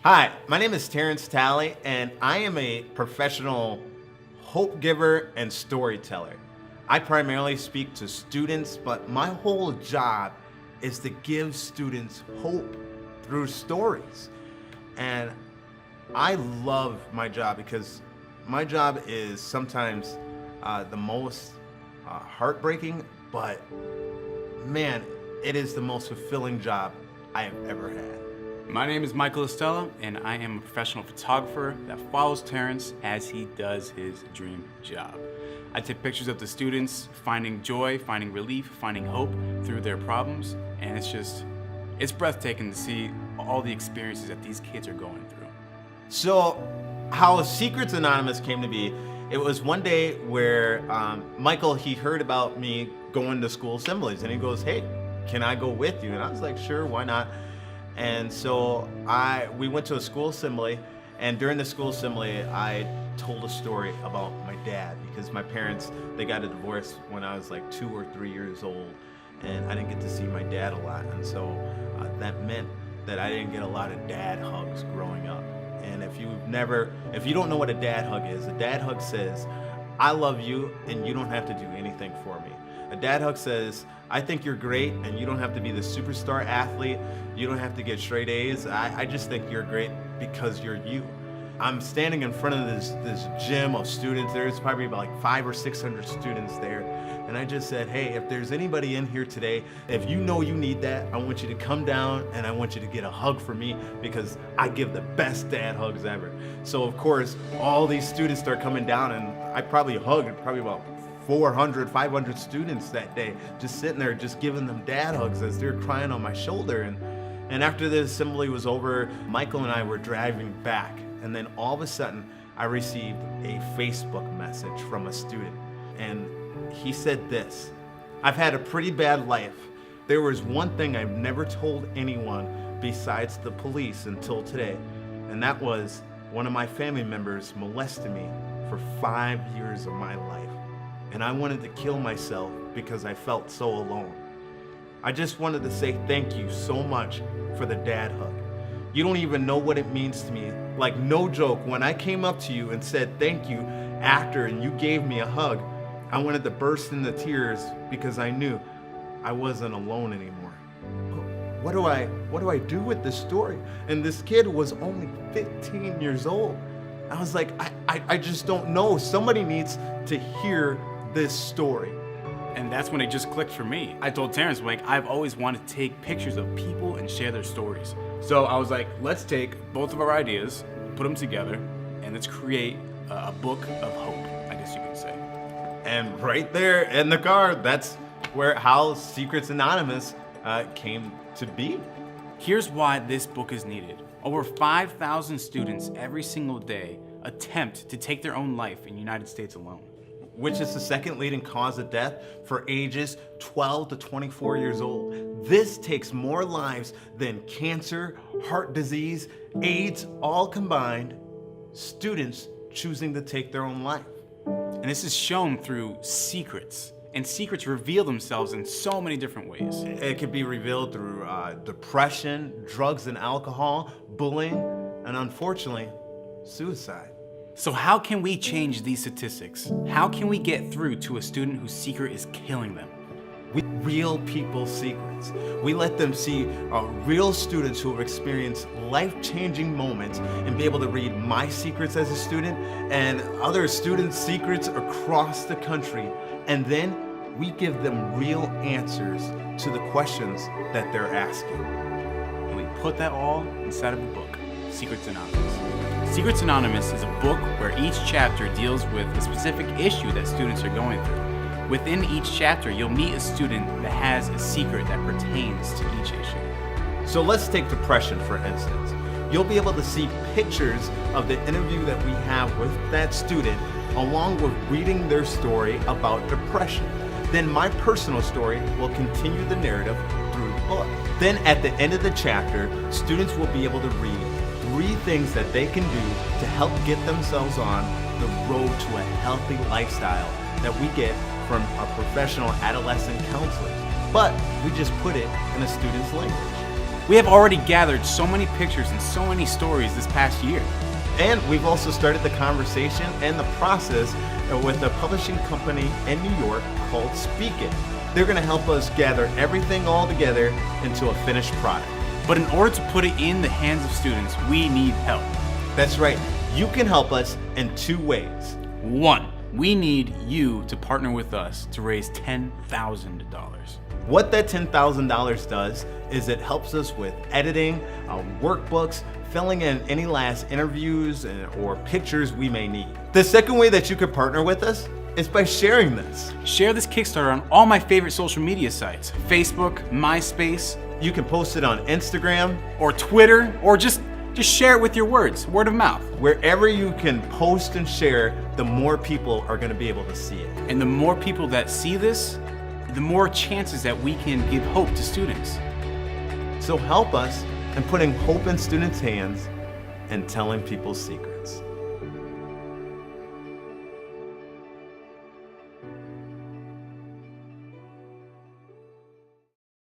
Hi, my name is Terrence Talley, and I am a professional hope giver and storyteller. I primarily speak to students, but my whole job is to give students hope through stories. And I love my job because my job is sometimes the most heartbreaking, but man, it is the most fulfilling job I have ever had. My name is Michael Estella, and I am a professional photographer that follows Terrence as he does his dream job. I take pictures of the students finding joy, finding relief, finding hope through their problems, and it's breathtaking to see all the experiences that these kids are going through. So, how Secrets Anonymous came to be, it was one day where Michael, he heard about me going to school assemblies, and he goes, "Hey, can I go with you?" And I was like, "Sure, why not?" And so we went to a school assembly, and during the school assembly, I told a story about my dad because my parents, they got a divorce when I was like 2 or 3 years old, and I didn't get to see my dad a lot, and so that meant that I didn't get a lot of dad hugs growing up. And if you don't know what a dad hug is, a dad hug says, "I love you, and you don't have to do anything for me." A dad hug says, "I think you're great, and you don't have to be the superstar athlete. You don't have to get straight A's. I just think you're great because you're you." I'm standing in front of this gym of students. There's probably about like 500 or 600 students there. And I just said, "Hey, if there's anybody in here today, if you know you need that, I want you to come down and I want you to get a hug from me because I give the best dad hugs ever." So of course, all these students start coming down, and I probably hugged about 400, 500 students that day, just sitting there, just giving them dad hugs as they're crying on my shoulder. And after the assembly was over, Michael and I were driving back, and then all of a sudden, I received a Facebook message from a student, and he said this: "I've had a pretty bad life. There was one thing I've never told anyone besides the police until today, and that was one of my family members molested me for 5 years of my life. And I wanted to kill myself because I felt so alone. I just wanted to say thank you so much for the dad hug. You don't even know what it means to me. Like, no joke, when I came up to you and said thank you after and you gave me a hug, I wanted to burst into tears because I knew I wasn't alone anymore. What do I do with this story?" And this kid was only 15 years old. I was like, I just don't know. Somebody needs to hear this story. And that's when it just clicked for me. I told Terrence, like, I've always wanted to take pictures of people and share their stories. So I was like, let's take both of our ideas, put them together, and let's create a book of hope, I guess you could say. And right there in the car, that's how Secrets Anonymous came to be. Here's why this book is needed. Over 5,000 students every single day attempt to take their own life in the United States alone, Which is the second leading cause of death for ages 12 to 24 years old. This takes more lives than cancer, heart disease, AIDS, all combined. Students choosing to take their own life. And this is shown through secrets. And secrets reveal themselves in so many different ways. It could be revealed through depression, drugs and alcohol, bullying, and unfortunately, suicide. So how can we change these statistics? How can we get through to a student whose secret is killing them? We real people's secrets. We let them see real students who have experienced life-changing moments and be able to read my secrets as a student and other students' secrets across the country. And then we give them real answers to the questions that they're asking. And we put that all inside of a book, Secrets Anonymous. Secrets Anonymous is a book where each chapter deals with a specific issue that students are going through. Within each chapter, you'll meet a student that has a secret that pertains to each issue. So let's take depression, for instance. You'll be able to see pictures of the interview that we have with that student, along with reading their story about depression. Then my personal story will continue the narrative through the book. Then at the end of the chapter, students will be able to read 3 things that they can do to help get themselves on the road to a healthy lifestyle that we get from our professional adolescent counselors. But we just put it in a student's language. We have already gathered so many pictures and so many stories this past year. And we've also started the conversation and the process with a publishing company in New York called Speak It. They're going to help us gather everything all together into a finished product. But in order to put it in the hands of students, we need help. That's right. You can help us in 2 ways. 1, we need you to partner with us to raise $10,000. What that $10,000 does is it helps us with editing, workbooks, filling in any last interviews or pictures we may need. The second way that you could partner with us is by sharing this. Share this Kickstarter on all my favorite social media sites, Facebook, MySpace, You can post it on Instagram, or Twitter, or just share it with your words, word of mouth. wherever you can post and share, the more people are going to be able to see it. And the more people that see this, the more chances that we can give hope to students. So help us in putting hope in students' hands and telling people's secrets.